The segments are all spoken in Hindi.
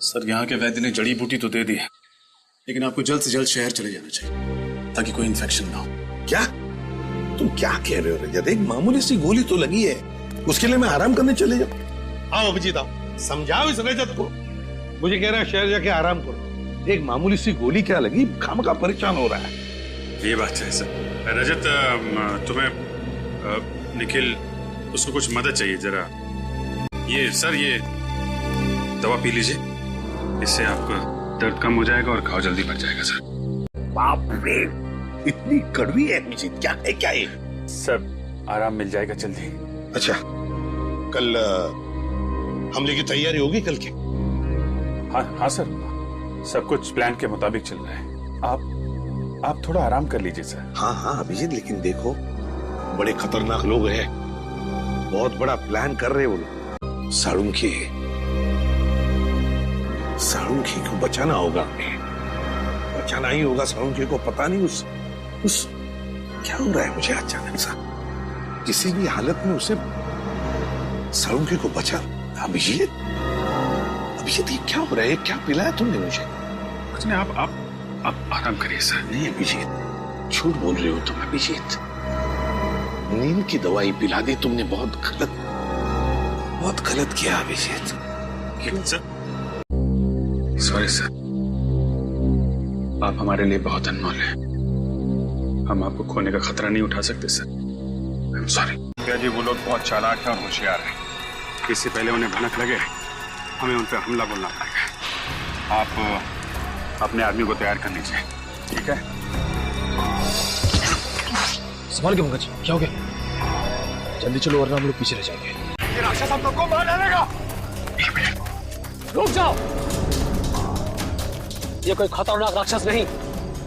सर यहाँ के वैद्य ने जड़ी बूटी तो दे दी है, लेकिन आपको जल्द से जल्द शहर चले जाना चाहिए ताकि कोई इन्फेक्शन ना हो। क्या तुम क्या कह रहे हो रजत? एक मामूली सी गोली तो लगी है, उसके लिए मैं आराम करने चले जाऊं? आओ अभिजीत आओ, समझाओ इस रजत को। मुझे कह रहा है शहर जाके आराम करो। एक मामूली सी गोली क्या लगी, खामखा परेशान हो रहा है। ये बात है सर। रजत तुम्हें निखिल उसको कुछ मदद चाहिए जरा। ये सर ये दवा पी लीजिए, इससे आपका दर्द कम हो जाएगा और घाव जल्दी भर जाएगा सर। बाप रे, इतनी कड़वी है अभिजीत, क्या है क्या ये? सर आराम मिल जाएगा जल्दी। अच्छा, कल हमले की तैयारी होगी कल की? हाँ सर, सब कुछ प्लान के मुताबिक चल रहा है। आप थोड़ा आराम कर लीजिए सर। हाँ अभिजीत, लेकिन देखो बड़े खतरनाक लोग हैं, बहुत बड़ा प्लान कर रहे हैं वो लोग। साळुंखे को बचाना होगा हमें, बचाना ही होगा साळुंखे को। पता नहीं उस क्या हो रहा है मुझे अचानक सा, किसी भी हालत में उसे साळुंखे को बचा। अभिजीत ये क्या हो रहा है? क्या पिलाया तुमने मुझे? कुछ नहीं, आप आराम करिए सर। नहीं अभिजीत, झूठ बोल रहे हो तुम अभिजीत। नींद की दवाई पिला दी तुमने, बहुत गलत किया अभिजीत। सर सॉरी सर, आप हमारे लिए बहुत अनमोल हैं। हम आपको खोने का खतरा नहीं उठा सकते सर। I am sorry. भैया जी वो लोग बहुत चालाक हैं और होशियार हैं, इससे पहले उन्हें भनक लगे हमें उन पर हमला बोलना पड़ेगा। आप अपने आदमी को तैयार कर लीजिए, ठीक है? संभाल के पंकज, क्या हो गया? जल्दी चलो वरना हम लोग पीछे रह जाएंगे। ये राक्षस हम सबको मार डालेगा। रुक जाओ, ये कोई खतरनाक राक्षस नहीं,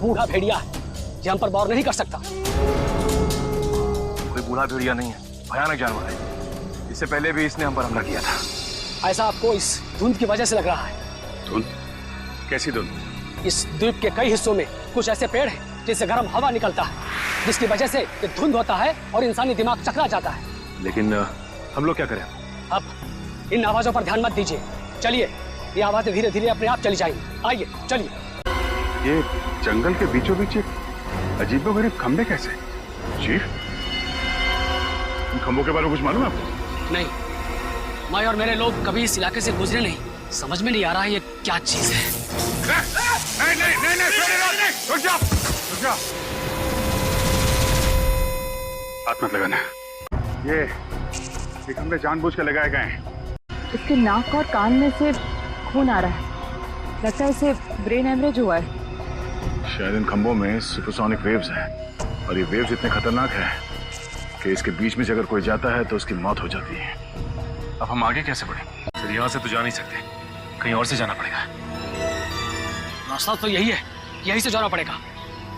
बूढ़ा भेड़िया है। ये हम पर वार नहीं कर सकता। कोई बूढ़ा भेड़िया नहीं है, भयानक जानवर है। इससे पहले भी इसने हम पर हमला किया था। ऐसा आपको इस धुंध की वजह से लग रहा है। धुंध? कैसी धुंध? इस द्वीप के कई हिस्सों में कुछ ऐसे पेड़ हैं जिससे गर्म हवा निकलता है, जिसकी वजह से ये धुंध होता है और इंसानी दिमाग चकरा जाता है। लेकिन हम लोग क्या करें? अब इन आवाजों पर ध्यान मत दीजिए, चलिए। ये आवाजें धीरे धीरे अपने आप चली जाएंगी। आइए चलिए। ये जंगल के बीचों बीच अजीबोगरीब खंबे कैसे? चीफ, इन खंबों के बारे में कुछ मालूम है आपको? नहीं, मैं और मेरे लोग कभी इस इलाके से गुजरे नहीं, समझ में नहीं आ रहा है ये क्या चीज है। नहीं, रुक जा। हाथ मत लगाना, ये खंबे जानबूझ के लगाए गए हैं। इसके नाक और कान में से खून आ रहा है, लगता है इसे ब्रेन हेमरेज हुआ है। शायद इन खंभों में सुपरसोनिक वेव्स हैं, और ये वेव्स इतने खतरनाक हैं कि इसके बीच में से अगर कोई जाता है तो उसकी मौत हो जाती है। अब हम आगे कैसे बढ़ें? सर यहाँ से तो जा नहीं सकते, कहीं और से जाना पड़ेगा। रास्ता तो यही है, यही से जाना पड़ेगा।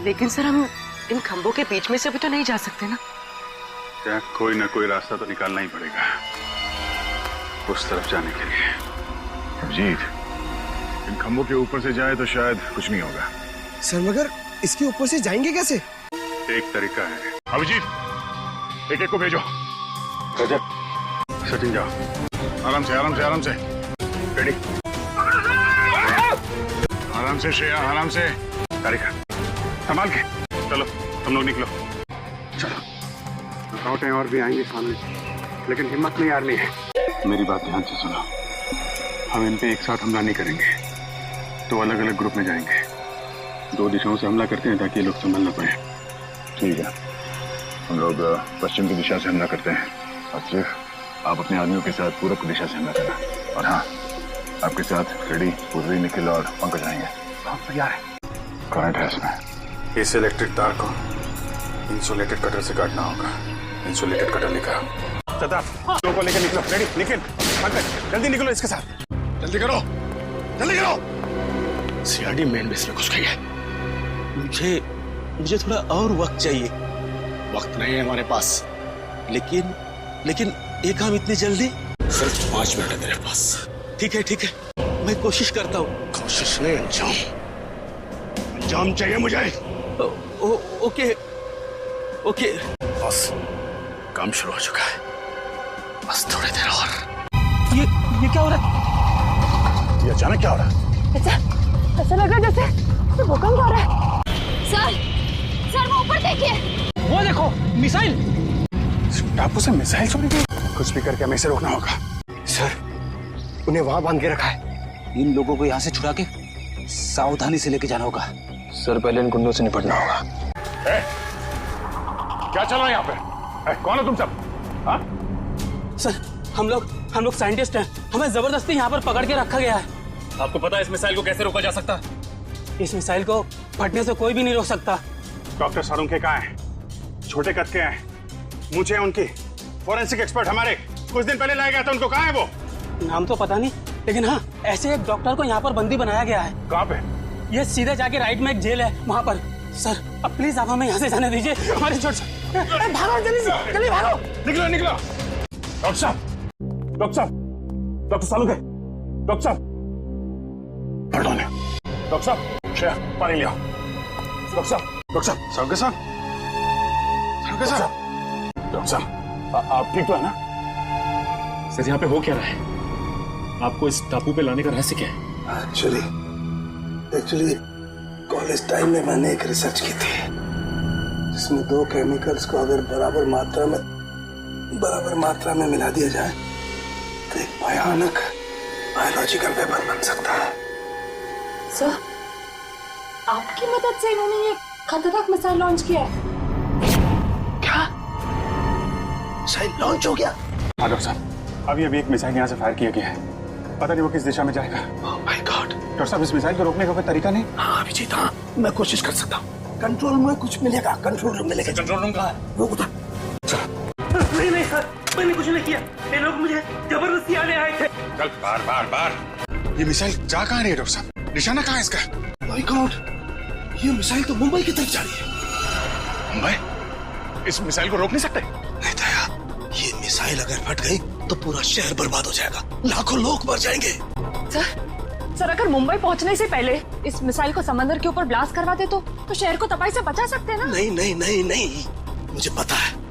लेकिन सर हम इन खंभों के बीच में से भी तो नहीं जा सकते ना? क्या कोई ना कोई रास्ता तो निकालना ही पड़ेगा उस तरफ जाने के लिए। अभिजीत, इन खंभों के ऊपर से जाए तो शायद कुछ नहीं होगा। सर मगर इसके ऊपर से जाएंगे कैसे? एक तरीका है। अभिजीत, एक को भेजो। रजत, सचिन जाओ। आराम से रेडी। आराम से श्रेया, आराम से। तारिका संभाल के चलो, हम लोग निकलो। चलो, रुकावटें और भी आएंगी सामने, लेकिन हिम्मत नहीं हारनी है। मेरी बात ध्यान से सुनो, हम इन पे एक साथ हमला नहीं करेंगे, तो अलग अलग ग्रुप में जाएंगे। 2 दिशाओं से हमला करते हैं ताकि ये लोग संभल ना पाए। ठीक है, हम लोग पश्चिम की दिशा से हमला करते हैं, और सिर्फ आप अपने आदमियों के साथ पूरब की दिशा से हमला करना। और हाँ, आपके साथ फ्रेडी, पूर्वी, निखिल और पंकज आएंगे। बहुत तैयार है। करंट है इसमें। इस इलेक्ट्रिक तार को इंसुलेटेड कटर से काटना होगा। इंसुलेटेड कटर लेकर सदा को लेकर निकलो। रेडी निखिल, पंकज जल्दी निकलो इसके साथ। जल्दी करो। सीआरडी मेन बेस में घुस गई है। मुझे थोड़ा और वक्त चाहिए। वक्त नहीं है हमारे पास। लेकिन ये काम इतनी जल्दी? सिर्फ 5 मिनट है तेरे पास। ठीक है, मैं कोशिश करता हूँ। कोशिश नहीं, अंजाम चाहिए मुझे। ओके। बस काम शुरू हो चुका है, बस थोड़ी देर और। ये क्या हो रहा है? ये अचानक क्या हो रहा है? ऐसा लग रहा है जैसे भूकंप हो रहा है। सर वो ऊपर देखिए। वो देखो मिसाइल। टापू से मिसाइल छोड़ी गई। कुछ भी करके हमें इसे रोकना होगा। सर उन्हें वहां बांध के रखा है। इन लोगों को यहाँ से छुड़ा के सावधानी से लेके जाना होगा। सर पहले इन गुंडों से निपटना होगा। क्या चल रहा है यहाँ पे? कौन हो तुम सब? हाँ? सर हम लोग साइंटिस्ट हैं। हमें जबरदस्ती यहाँ पर पकड़ के रखा गया है। आपको पता है इस मिसाइल को कैसे रोका जा सकता है? इस मिसाइल को फटने से कोई भी नहीं रोक सकता। डॉक्टर सारुंखे कहाँ हैं? छोटे कद के हैं, मुझे उनकी फॉरेंसिक एक्सपर्ट हमारे कुछ दिन पहले लाया गया था। उनको कहाँ है वो? नाम तो पता नहीं, लेकिन हाँ ऐसे एक डॉक्टर को यहाँ पर बंदी बनाया गया है। कहाँ पे? ये सीधे जाके राइट में एक जेल है, वहाँ पर। सर अब प्लीज आप हमें यहाँ से जाने दीजिए। हमारी छोड़ भागो जल्दी भागो। निकलो निकलो। डॉक्टर साहब, डॉक्टर सालुंखे, डॉक्टर साहब, पढ़ो ने। डॉक्टर साहब, श्रेया पानी ले आओ। डॉक्टर साहब, सालुंखे साहब, डॉक्टर साहब, आप ठीक तो है ना? सर यहाँ पे हो क्या रहा है? आपको इस टापू पे लाने का रहस्य क्या है? एक्चुअली कॉलेज टाइम में मैंने एक रिसर्च की थी जिसमें दो केमिकल्स को अगर बराबर मात्रा में मिला दिया जाए तो एक भयानक बायोलॉजिकल वेपन बन सकता है। सर आपकी मदद से इन्होंने ये खतरनाक मिसाइल लॉन्च किया है। क्या मिसाइल लॉन्च हो गया? हाँ डॉक्टर साहब, अभी एक मिसाइल यहाँ से फायर किया गया है। पता नहीं वो किस दिशा में जाएगा। Oh my God. डॉक्टर साहब, इस मिसाइल को रोकने का कोई तरीका नहीं? हाँ अभिजीत, हाँ मैं कोशिश कर सकता हूँ। कंट्रोल में कुछ मिलेगा, कंट्रोल रूम मिलेगा। कंट्रोल रूम कहाँ है? वो उधर। नहीं सर, मैंने कुछ नहीं किया। ये लोग मुझे जबरदस्ती आने आए थे। कल बार ये मिसाइल जा कहाँ रही है? डॉक्टर साहब, निशाना कहाँ है इसका? माय गॉड, ये मिसाइल तो मुंबई की तरफ जा रही है। मुंबई? इस मिसाइल को रोक नहीं सकते? नहीं दया, ये मिसाइल अगर फट गई तो पूरा शहर बर्बाद हो जाएगा, लाखों लोग मर जाएंगे। सर अगर मुंबई पहुंचने से पहले इस मिसाइल को समंदर के ऊपर ब्लास्ट करवा दे तो शहर को तबाही से बचा सकते हैं ना? नहीं, मुझे पता है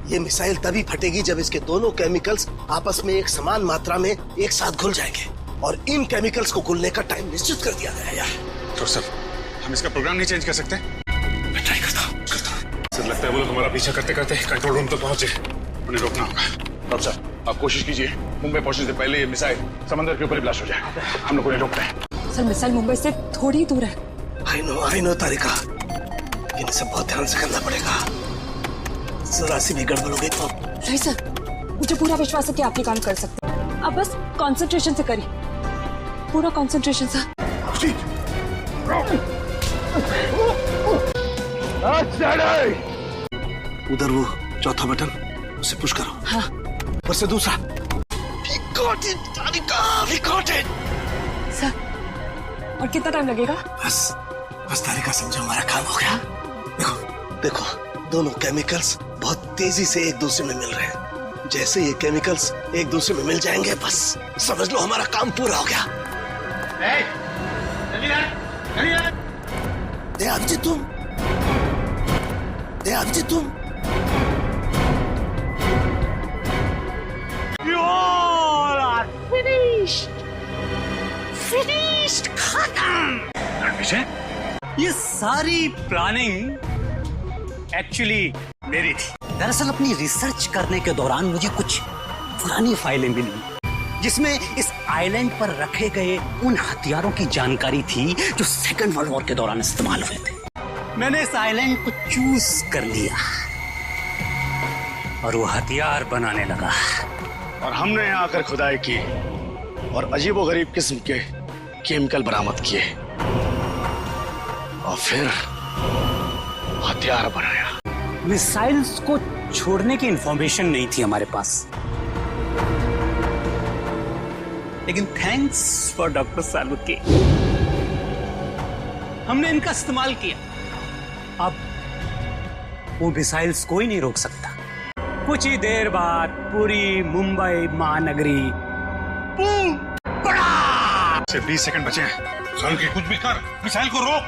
ये मिसाइल तभी फटेगी जब इसके दोनों केमिकल्स आपस में एक समान मात्रा में एक साथ घुल जाएंगे, और इन केमिकल्स को घुलने का टाइम निश्चित कर दिया गया है। डॉक्टर साहब, हम इसका प्रोग्राम नहीं चेंज कर सकते? मैं ट्राई करता हूँ। सर लगता है वो लोग हमारा पीछा करते करते कंट्रोल रूम तक पहुंचे। उन्हें रोकना होगा। डॉक्टर साहब, आप कोशिश कीजिए मुंबई पहुंचने से पहले ये मिसाइल समंदर के ऊपर ही ब्लास्ट हो जाए। हम लोग उन्हें रोकते हैं। सर मिसाइल मुंबई से थोड़ी दूर है। आई नो तारिका, इन्हें सब बहुत ध्यान से करना पड़ेगा। जरा सी भी गड़बड़ हो गई तो। नहीं सर, मुझे पूरा विश्वास है कि आप ये काम कर सकते हैं। आप बस कंसंट्रेशन से करिए, पूरा कंसंट्रेशन सर। उधर वो चौथा बटन, उसे पुश करो। हाँ। ऊपर से दूसरा। We got it, Tarika, we got it। Sir और कितना टाइम लगेगा? बस तारिका, समझो हमारा काम हो गया। देखो दोनों केमिकल्स बहुत तेजी से एक दूसरे में मिल रहे हैं। जैसे ये केमिकल्स एक दूसरे में मिल जाएंगे, बस समझ लो हमारा काम पूरा हो गया। अभिजीत तुम फिनिश्ड खत्म। ये सारी प्लानिंग एक्चुअली मेरी थी। दरअसल अपनी रिसर्च करने के दौरान मुझे कुछ पुरानी फाइलें मिली जिसमें इस आइलैंड पर रखे गए उन हथियारों की जानकारी थी जो सेकेंड वर्ल्ड वॉर के दौरान इस्तेमाल हुए थे। मैंने इस आइलैंड को चूज कर लिया और वो हथियार बनाने लगा। और हमने यहाँ आकर खुदाई की और अजीबोगरीब किस्म के केमिकल बरामद किए और फिर हथियार बनाया। मिसाइल्स को छोड़ने की इंफॉर्मेशन नहीं थी हमारे पास, लेकिन थैंक्स फॉर डॉक्टर सालुंखे, हमने इनका इस्तेमाल किया। अब वो मिसाइल्स कोई नहीं रोक सकता। कुछ ही देर बाद पूरी मुंबई महानगरी बूम पड़ा। सिर्फ 20 सेकंड बचे हैं। सालुंखे कुछ भी कर, मिसाइल को रोक।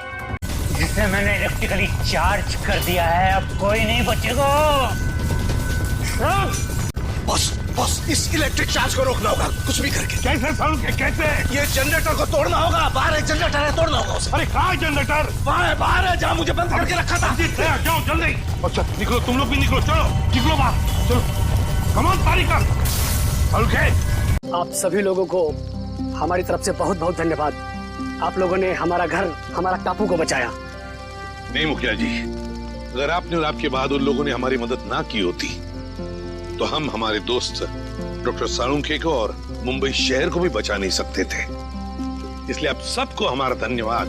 जिसे मैंने इलेक्ट्रिकली चार्ज कर दिया है, अब कोई नहीं बचेगा। बॉस बॉस, इस इलेक्ट्रिक चार्ज को रोकना होगा कुछ भी करके। कैसे सालुंखे, कैसे? ये जनरेटर को तोड़ना होगा। बाहर एक जनरेटर है, तोड़ना होगा उसे। अरे कहाँ है जनरेटर? बाहर है, जहाँ मुझे बंद करके रखा था। जाओ जल्दी। अच्छा निकलो, तुम लोग भी निकलो, चलो निकलो बाहर, चलो। कमान तारिका, सालुंखे। आप सभी लोगों को हमारी तरफ से बहुत बहुत धन्यवाद। आप लोगों ने हमारा घर, हमारा टापू को बचाया। नहीं मुखिया जी, अगर आपने और आपके बाद उन लोगों ने हमारी मदद ना की होती तो हम हमारे दोस्त डॉक्टर सालुंखे को और मुंबई शहर को भी बचा नहीं सकते थे। इसलिए आप सबको हमारा धन्यवाद।